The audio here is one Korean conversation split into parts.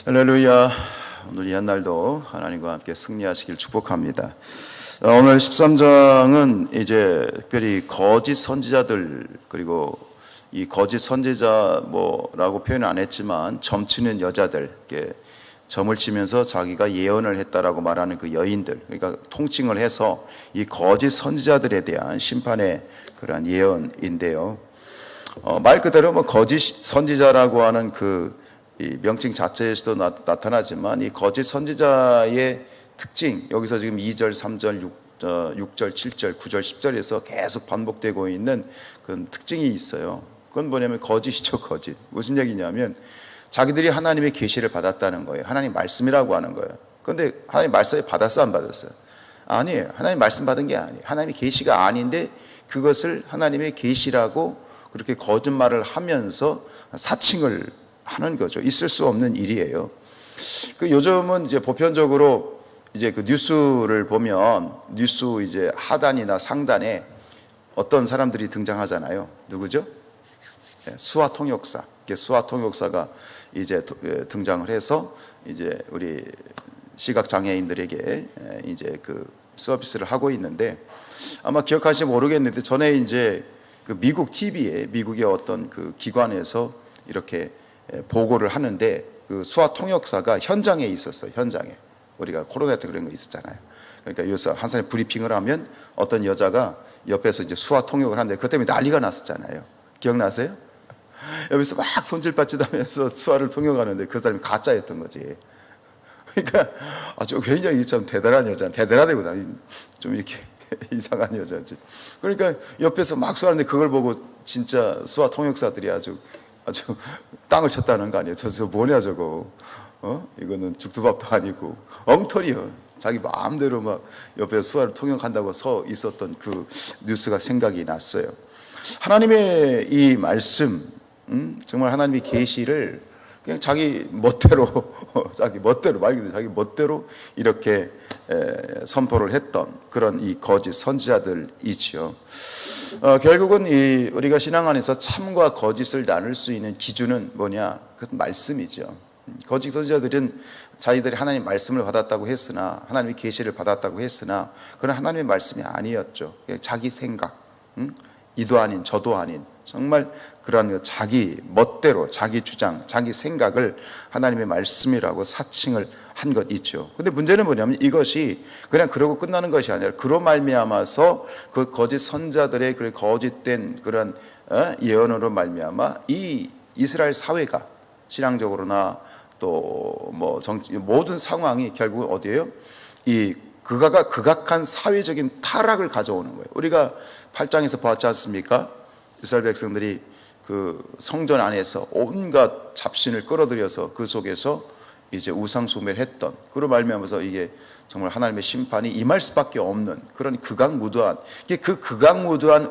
할렐루야. 오늘 옛날도 하나님과 함께 승리하시길 축복합니다. 오늘 13장은 이제 특별히 거짓 선지자들, 그리고 이 거짓 선지자 뭐라고 표현은 안 했지만 점치는 여자들, 점을 치면서 자기가 예언을 했다라고 말하는 그 여인들, 그러니까 통칭을 해서 이 거짓 선지자들에 대한 심판의 그러한 예언인데요. 말 그대로 거짓 선지자라고 하는 이 명칭 자체에서도 나타나지만 이 거짓 선지자의 특징, 여기서 지금 2절, 3절, 6절, 7절, 9절, 10절에서 계속 반복되고 있는 그런 특징이 있어요. 그건 뭐냐면 거짓이죠, 거짓. 무슨 얘기냐면 자기들이 하나님의 계시를 받았다는 거예요. 하나님 말씀이라고 하는 거예요. 그런데 하나님 말씀을 받았어, 안 받았어요? 아니에요. 하나님 말씀 받은 게 아니에요. 하나님의 계시가 아닌데 그것을 하나님의 계시라고 그렇게 거짓말을 하면서 사칭을 하는 거죠. 있을 수 없는 일이에요. 요즘은 이제 보편적으로 이제 그 뉴스를 보면 뉴스 이제 하단이나 상단에 어떤 사람들이 등장하잖아요. 누구죠? 수화 통역사. 수화 통역사가 이제 등장을 해서 이제 우리 시각 장애인들에게 이제 그 서비스를 하고 있는데, 아마 기억하실지 모르겠는데 전에 이제 그 미국 TV에 미국의 어떤 그 기관에서 이렇게 보고를 하는데 그 수화 통역사가 현장에 있었어요. 현장에. 우리가 코로나 때 그런 거 있었잖아요. 그러니까 여기서 한 사람이 브리핑을 하면 어떤 여자가 옆에서 이제 수화 통역을 하는데 그것 때문에 난리가 났었잖아요. 기억나세요? 여기서 막 손질받짓 하면서 수화를 통역하는데 그 사람이 가짜였던 거지. 그러니까 아주 굉장히 참 대단한 여자, 대단하다기보다 좀 이렇게 이상한 여자지. 그러니까 옆에서 막 수화하는데 그걸 보고 진짜 수화 통역사들이 아주 땅을 쳤다는 거 아니에요. 저 뭐냐 저거. 이거는 죽두밥도 아니고 엉터리요. 자기 마음대로 막 옆에 수화를 통역한다고 서 있었던 그 뉴스가 생각이 났어요. 하나님의 이 말씀, 정말 하나님의 계시를 그냥 자기 멋대로 말 그대로 자기 멋대로 이렇게 선포를 했던 그런 이 거짓 선지자들이지요. 결국은 우리가 신앙 안에서 참과 거짓을 나눌 수 있는 기준은 뭐냐? 그것은 말씀이죠. 거짓 선지자들은 자기들이 하나님 말씀을 받았다고 했으나, 하나님의 계시를 받았다고 했으나 그건 하나님의 말씀이 아니었죠. 자기 생각, 이도 아닌 저도 아닌 정말 그러한 자기 멋대로 자기 주장, 자기 생각을 하나님의 말씀이라고 사칭을 한 것 있죠. 근데 문제는 뭐냐면 이것이 그냥 그러고 끝나는 것이 아니라 그로 말미암아서 그 거짓 선자들의 그 거짓된 그런 예언으로 말미암아 이 이스라엘 사회가 신앙적으로나 또 뭐 모든 상황이 결국은 어디예요? 이 극악한 사회적인 타락을 가져오는 거예요. 우리가 8장에서 보았지 않습니까? 이스라엘 백성들이 그 성전 안에서 온갖 잡신을 끌어들여서 그 속에서 이제 우상 숭배를 했던, 그로 말미암아서 이게 정말 하나님의 심판이 임할 수밖에 없는 그런 극악무도한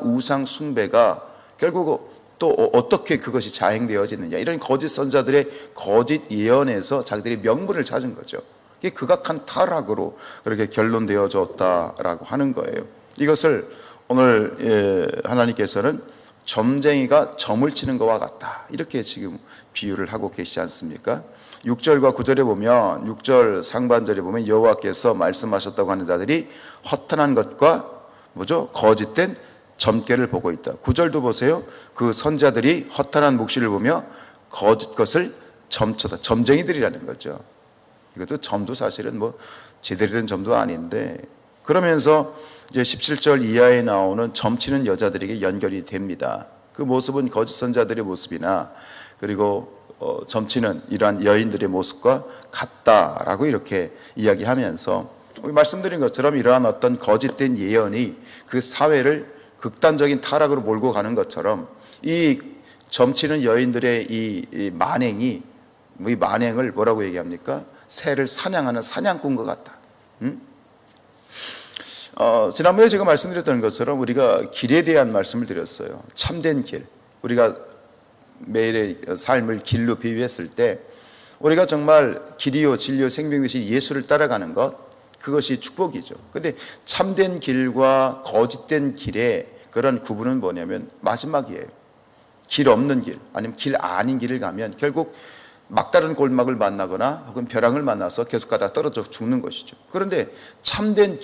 우상 숭배가 결국 또 어떻게 그것이 자행되어지느냐, 이런 거짓 선자들의 거짓 예언에서 자기들이 명분을 찾은 거죠. 이게 극악한 타락으로 그렇게 결론되어졌다라고 하는 거예요. 이것을 오늘 하나님께서는 점쟁이가 점을 치는 것과 같다, 이렇게 지금 비유를 하고 계시지 않습니까? 6절과 9절에 보면, 6절 상반절에 보면 여호와께서 말씀하셨다고 하는 자들이 허탄한 것과 뭐죠? 거짓된 점괘를 보고 있다. 9절도 보세요. 그 선자들이 허탄한 묵시를 보며 거짓 것을 점쳐다. 점쟁이들이라는 거죠. 이것도 점도 사실은 뭐 제대로 된 점도 아닌데, 그러면서 이제 17절 이하에 나오는 점치는 여자들에게 연결이 됩니다. 그 모습은 거짓 선자들의 모습이나 그리고 점치는 이러한 여인들의 모습과 같다라고 이렇게 이야기하면서, 말씀드린 것처럼 이러한 어떤 거짓된 예언이 그 사회를 극단적인 타락으로 몰고 가는 것처럼 이 점치는 여인들의 이 만행이, 이 만행을 뭐라고 얘기합니까? 새를 사냥하는 사냥꾼과 같다. 지난번에 제가 말씀드렸던 것처럼 우리가 길에 대한 말씀을 드렸어요. 참된 길, 우리가 매일의 삶을 길로 비유했을 때 우리가 정말 길이요 진리요 생명이신 예수를 따라가는 것, 그것이 축복이죠. 근데 참된 길과 거짓된 길의 그런 구분은 뭐냐면 마지막이에요. 길 없는 길, 아니면 길 아닌 길을 가면 결국 막다른 골막을 만나거나 혹은 벼랑을 만나서 계속 가다가 떨어져 죽는 것이죠. 그런데 참된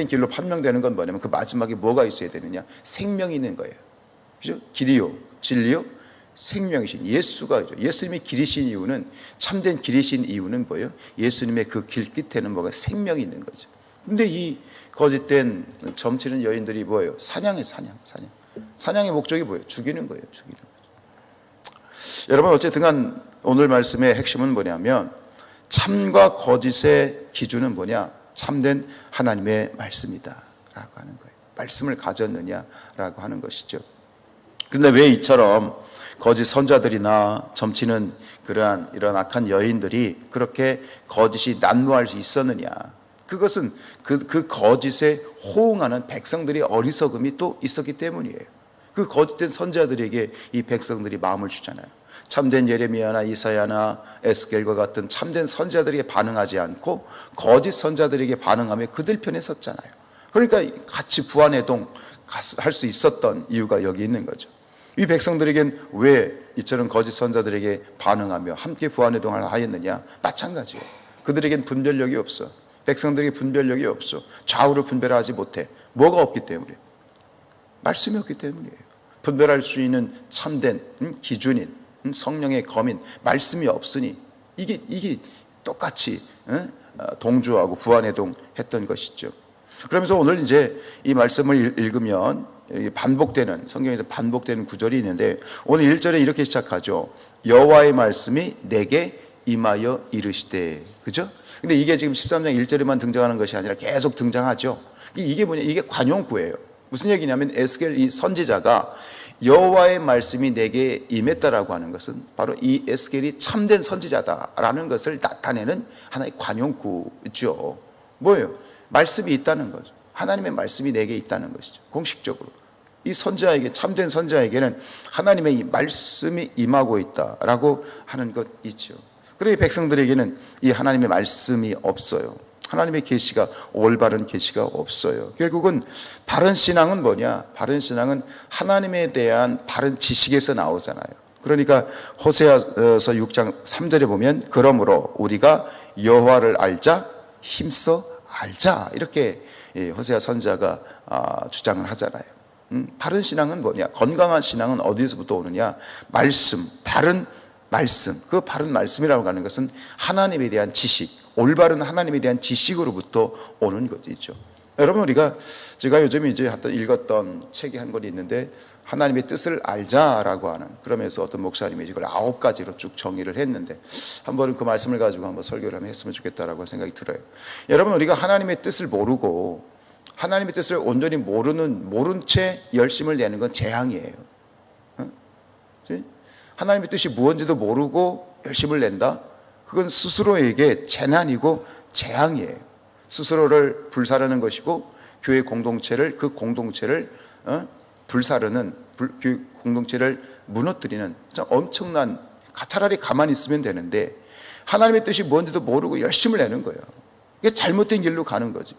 길로 판명되는 건 뭐냐면 그 마지막에 뭐가 있어야 되느냐? 생명이 있는 거예요. 그죠? 길이요, 진리요, 생명이신 예수님이 길이신 이유는, 참된 길이신 이유는 뭐예요? 예수님의 그 길 끝에는 뭐가 생명이 있는 거죠. 근데 이 거짓된 점치는 여인들이 뭐예요? 사냥의 목적이 뭐예요? 죽이는 거예요. 여러분, 어쨌든 간 오늘 말씀의 핵심은 뭐냐면, 참과 거짓의 기준은 뭐냐? 참된 하나님의 말씀이다 라고 하는 거예요. 말씀을 가졌느냐라고 하는 것이죠. 그런데 왜 이처럼 거짓 선자들이나 점치는 이런 악한 여인들이 그렇게 거짓이 난무할 수 있었느냐? 그것은 그 거짓에 호응하는 백성들의 어리석음이 또 있었기 때문이에요. 그 거짓된 선자들에게 이 백성들이 마음을 주잖아요. 참된 예레미야나 이사야나 에스겔과 같은 참된 선자들에게 반응하지 않고 거짓 선자들에게 반응하며 그들 편에 섰잖아요. 그러니까 같이 부안해동 할 수 있었던 이유가 여기 있는 거죠. 이 백성들에겐 왜 이처럼 거짓 선자들에게 반응하며 함께 부안해동을 하였느냐? 마찬가지예요. 그들에겐 분별력이 없어. 백성들에게 분별력이 없어. 좌우를 분별하지 못해. 뭐가 없기 때문에? 말씀이 없기 때문이에요. 분별할 수 있는 참된 기준인 성령의 검인 말씀이 없으니 이게 똑같이 동조하고 부안해동했던 것이죠. 그러면서 오늘 이제 이 말씀을 읽으면 성경에서 반복되는 구절이 있는데, 오늘 1절에 이렇게 시작하죠. 여호와의 말씀이 내게 임하여 이르시되. 그죠? 근데 이게 지금 13장 1절에만 등장하는 것이 아니라 계속 등장하죠. 이게 뭐냐? 이게 관용구예요. 무슨 얘기냐면 에스겔 이 선지자가 여호와의 말씀이 내게 임했다라고 하는 것은 바로 이 에스겔이 참된 선지자다라는 것을 나타내는 하나의 관용구죠. 뭐예요? 말씀이 있다는 거죠. 하나님의 말씀이 내게 있다는 것이죠. 공식적으로 이 선지자에게, 참된 선지자에게는 하나님의 이 말씀이 임하고 있다라고 하는 것 있죠. 그러니 백성들에게는 이 하나님의 말씀이 없어요. 하나님의 계시가, 올바른 계시가 없어요. 결국은 바른 신앙은 뭐냐? 바른 신앙은 하나님에 대한 바른 지식에서 나오잖아요. 그러니까 호세아서 6장 3절에 보면 그러므로 우리가 여호와를 알자, 힘써 알자, 이렇게 호세아 선지자가 주장을 하잖아요. 바른 신앙은 뭐냐? 건강한 신앙은 어디서부터 오느냐? 말씀, 바른 말씀. 그 바른 말씀이라고 하는 것은 하나님에 대한 지식, 올바른 하나님에 대한 지식으로부터 오는 것이죠. 여러분, 제가 요즘 이제 읽었던 책이 한 권이 있는데, 하나님의 뜻을 알자라고 하는, 그러면서 어떤 목사님이 이걸 9가지로 쭉 정의를 했는데, 한번 그 말씀을 가지고 한번 설교를 한번 했으면 좋겠다라고 생각이 들어요. 여러분, 우리가 하나님의 뜻을 모르고 하나님의 뜻을 온전히 모른 채 열심을 내는 건 재앙이에요. 하나님의 뜻이 무엇인지도 모르고 열심을 낸다? 그건 스스로에게 재난이고 재앙이에요. 스스로를 불사르는 것이고 교회 공동체를, 그 공동체를 불사르는, 그 공동체를 무너뜨리는 엄청난, 차라리 가만히 있으면 되는데 하나님의 뜻이 뭔지도 모르고 열심을 내는 거예요. 이게 잘못된 길로 가는 거지.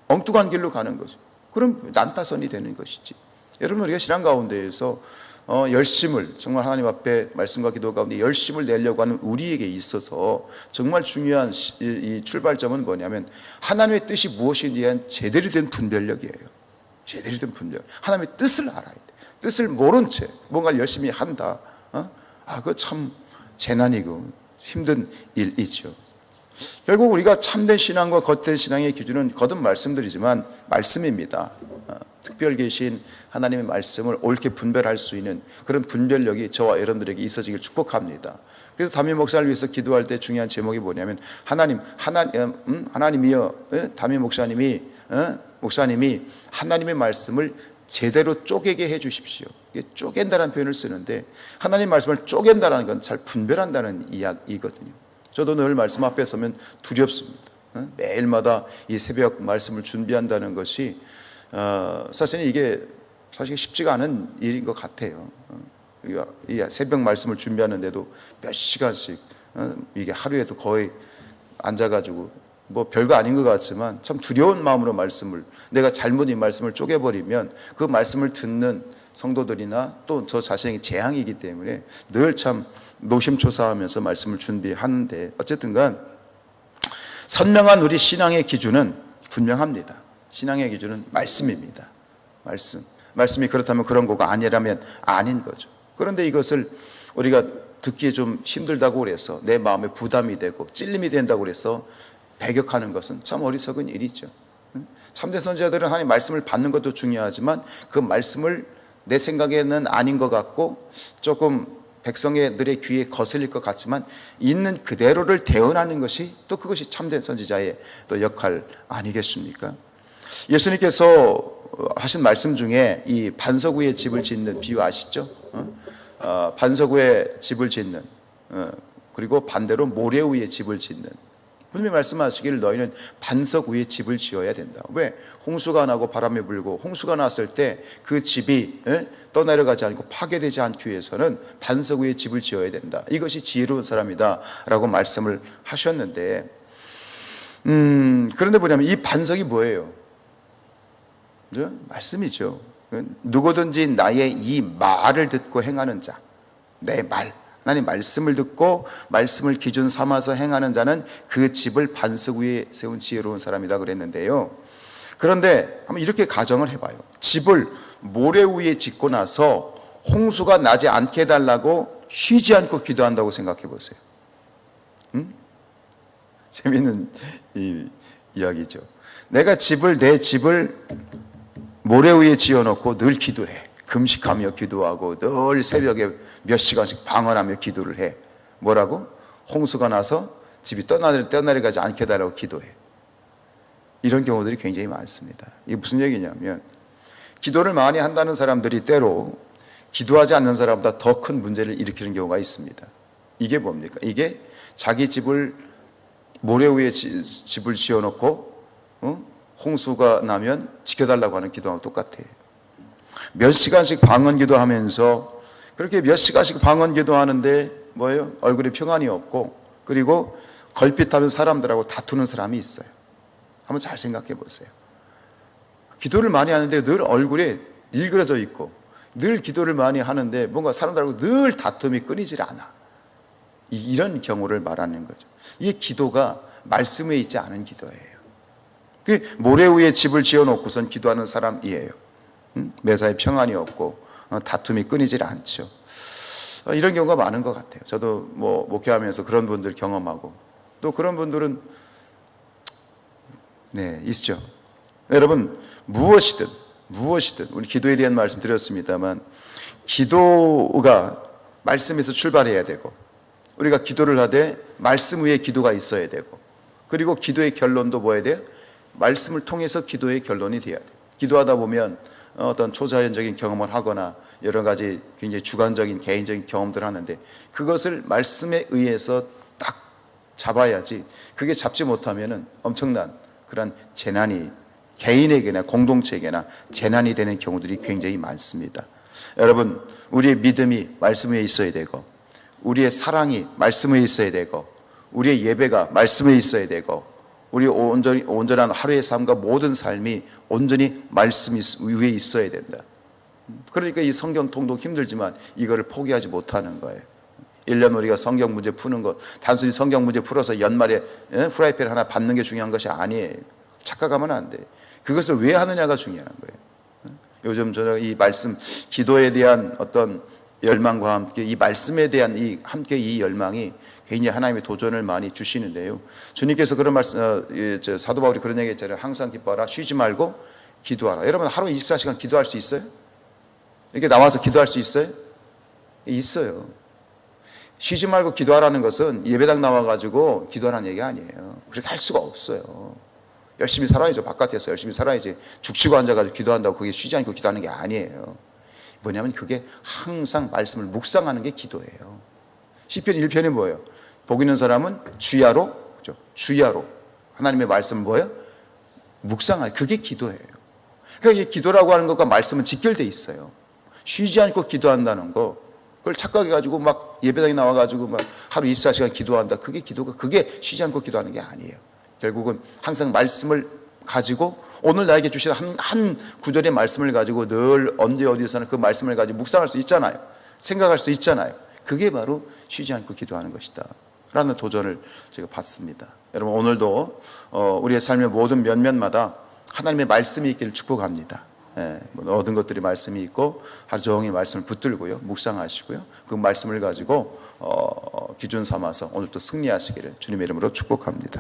엉뚱한 길로 가는 거죠. 그럼 난타선이 되는 것이지. 여러분, 우리가 신앙 가운데에서 열심을, 정말 하나님 앞에 말씀과 기도 가운데 열심을 내려고 하는 우리에게 있어서 정말 중요한 이 출발점은 뭐냐면 하나님의 뜻이 무엇인지에 대한 제대로 된 분별력이에요. 제대로 된 분별. 하나님의 뜻을 알아야 돼. 뜻을 모른 채 뭔가 열심히 한다. 그거 참 재난이고 힘든 일이죠. 결국 우리가 참된 신앙과 겉된 신앙의 기준은 거듭 말씀드리지만 말씀입니다. 특별 계신 하나님의 말씀을 옳게 분별할 수 있는 그런 분별력이 저와 여러분들에게 있어지길 축복합니다. 그래서 담임 목사를 위해서 기도할 때 중요한 제목이 뭐냐면 하나님이여, 담임 목사님이 하나님의 말씀을 제대로 쪼개게 해 주십시오. 이게 쪼갠다는 표현을 쓰는데 하나님의 말씀을 쪼갠다는 건 잘 분별한다는 이야기거든요. 저도 늘 말씀 앞에 서면 두렵습니다. 매일마다 이 새벽 말씀을 준비한다는 것이 사실은 이게 쉽지가 않은 일인 것 같아요. 이 새벽 말씀을 준비하는데도 몇 시간씩 이게 하루에도 거의 앉아가지고 뭐 별거 아닌 것 같지만 참 두려운 마음으로 내가 잘못 이 말씀을 쪼개버리면 그 말씀을 듣는 성도들이나 또 저 자신에게 재앙이기 때문에 늘 참 노심초사하면서 말씀을 준비하는데, 어쨌든 간 선명한 우리 신앙의 기준은 분명합니다. 신앙의 기준은 말씀입니다. 말씀이 그렇다면 그런 거고 아니라면 아닌 거죠. 그런데 이것을 우리가 듣기에 좀 힘들다고 그래서 내 마음에 부담이 되고 찔림이 된다고 그래서 배격하는 것은 참 어리석은 일이죠. 참된 선지자들은 하나님 말씀을 받는 것도 중요하지만 그 말씀을 내 생각에는 아닌 것 같고 조금 백성들의 귀에 거슬릴 것 같지만 있는 그대로를 대언하는 것이 또 그것이 참된 선지자의 또 역할 아니겠습니까? 예수님께서 하신 말씀 중에 이 반석 위에 집을 짓는 비유 아시죠? 반석 위에 집을 짓는, 그리고 반대로 모래 위에 집을 짓는, 분명히 말씀하시기를 너희는 반석 위에 집을 지어야 된다. 왜? 홍수가 나고 바람이 불고 홍수가 났을 때 그 집이 떠내려가지 않고 파괴되지 않기 위해서는 반석 위에 집을 지어야 된다. 이것이 지혜로운 사람이다 라고 말씀을 하셨는데, 그런데 뭐냐면 이 반석이 뭐예요? 말씀이죠. 누구든지 나의 이 말을 듣고 행하는 자, 내 말, 하나님 말씀을 듣고 말씀을 기준 삼아서 행하는 자는 그 집을 반석 위에 세운 지혜로운 사람이다 그랬는데요. 그런데 한번 이렇게 가정을 해봐요. 집을 모래 위에 짓고 나서 홍수가 나지 않게 해달라고 쉬지 않고 기도한다고 생각해 보세요. 재미있는 이야기죠. 내가 내 집을 모래 위에 지어놓고 늘 기도해. 금식하며 기도하고 늘 새벽에 몇 시간씩 방언하며 기도를 해. 뭐라고? 홍수가 나서 집이 떠나려가지 않게 해달라고 기도해. 이런 경우들이 굉장히 많습니다. 이게 무슨 얘기냐면, 기도를 많이 한다는 사람들이 때로 기도하지 않는 사람보다 더 큰 문제를 일으키는 경우가 있습니다. 이게 뭡니까? 이게 자기 집을 모래 위에 집을 지어놓고 홍수가 나면 지켜달라고 하는 기도하고 똑같아요. 몇 시간씩 방언 기도하면서 그렇게 몇 시간씩 방언 기도하는데 뭐예요? 얼굴에 평안이 없고, 그리고 걸핏하면 사람들하고 다투는 사람이 있어요. 한번 잘 생각해 보세요. 기도를 많이 하는데 늘 얼굴에 일그러져 있고, 늘 기도를 많이 하는데 뭔가 사람들하고 늘 다툼이 끊이질 않아. 이런 경우를 말하는 거죠. 이 기도가 말씀 위에 있지 않은 기도예요. 모래 위에 집을 지어놓고선 기도하는 사람이에요. 매사에 평안이 없고 다툼이 끊이질 않죠. 이런 경우가 많은 것 같아요. 저도 목회하면서 그런 분들 경험하고, 또 그런 분들은 있죠. 여러분, 무엇이든 우리 기도에 대한 말씀 드렸습니다만, 기도가 말씀에서 출발해야 되고, 우리가 기도를 하되 말씀 위에 기도가 있어야 되고, 그리고 기도의 결론도 뭐야 돼요? 말씀을 통해서 기도의 결론이 돼야 돼요. 기도하다 보면 어떤 초자연적인 경험을 하거나 여러 가지 굉장히 주관적인 개인적인 경험들을 하는데, 그것을 말씀에 의해서 딱 잡아야지, 그게 잡지 못하면은 엄청난 그런 재난이 개인에게나 공동체에게나 재난이 되는 경우들이 굉장히 많습니다. 여러분, 우리의 믿음이 말씀 위에 있어야 되고, 우리의 사랑이 말씀 위에 있어야 되고, 우리의 예배가 말씀 위에 있어야 되고, 우리 온전한 하루의 삶과 모든 삶이 온전히 말씀 위에 있어야 된다. 그러니까 이 성경 통독 힘들지만 이거를 포기하지 못하는 거예요. 1년 우리가 성경 문제 푸는 것, 단순히 성경 문제 풀어서 연말에 프라이팬 하나 받는 게 중요한 것이 아니에요. 착각하면 안 돼. 그것을 왜 하느냐가 중요한 거예요. 요즘 저는 이 말씀, 기도에 대한 어떤 열망과 함께 이 말씀에 대한 함께 이 열망이 굉장히 하나님의 도전을 많이 주시는데요. 주님께서 그런 말씀, 사도 바울이 그런 얘기 했잖아요. 항상 기뻐하라, 쉬지 말고 기도하라. 여러분, 하루 24시간 기도할 수 있어요? 이렇게 나와서 기도할 수 있어요? 있어요. 쉬지 말고 기도하라는 것은 예배당 나와가지고 기도하라는 얘기가 아니에요. 그렇게 할 수가 없어요. 열심히 살아야죠. 바깥에서 열심히 살아야지. 죽치고 앉아가지고 기도한다고 그게 쉬지 않고 기도하는 게 아니에요. 뭐냐면 그게 항상 말씀을 묵상하는 게 기도예요. 시편 1편이 뭐예요? 복 있는 사람은 주야로, 그렇죠? 주야로 하나님의 말씀은 뭐예요? 묵상하는, 그게 기도예요. 그러니까 이 기도라고 하는 것과 말씀은 직결돼 있어요. 쉬지 않고 기도한다는 거, 그걸 착각해가지고 막 예배당에 나와가지고 막 하루 24시간 기도한다. 그게 기도가, 그게 쉬지 않고 기도하는 게 아니에요. 결국은 항상 말씀을 가지고 오늘 나에게 주신 한 구절의 말씀을 가지고 늘 언제 어디서는 그 말씀을 가지고 묵상할 수 있잖아요. 생각할 수 있잖아요. 그게 바로 쉬지 않고 기도하는 것이다 라는 도전을 제가 받습니다. 여러분, 오늘도 우리의 삶의 모든 면면마다 하나님의 말씀이 있기를 축복합니다. 얻은 것들이 말씀이 있고 하루 종일 말씀을 붙들고요, 묵상하시고요, 그 말씀을 가지고 기준 삼아서 오늘 또 승리하시기를 주님의 이름으로 축복합니다.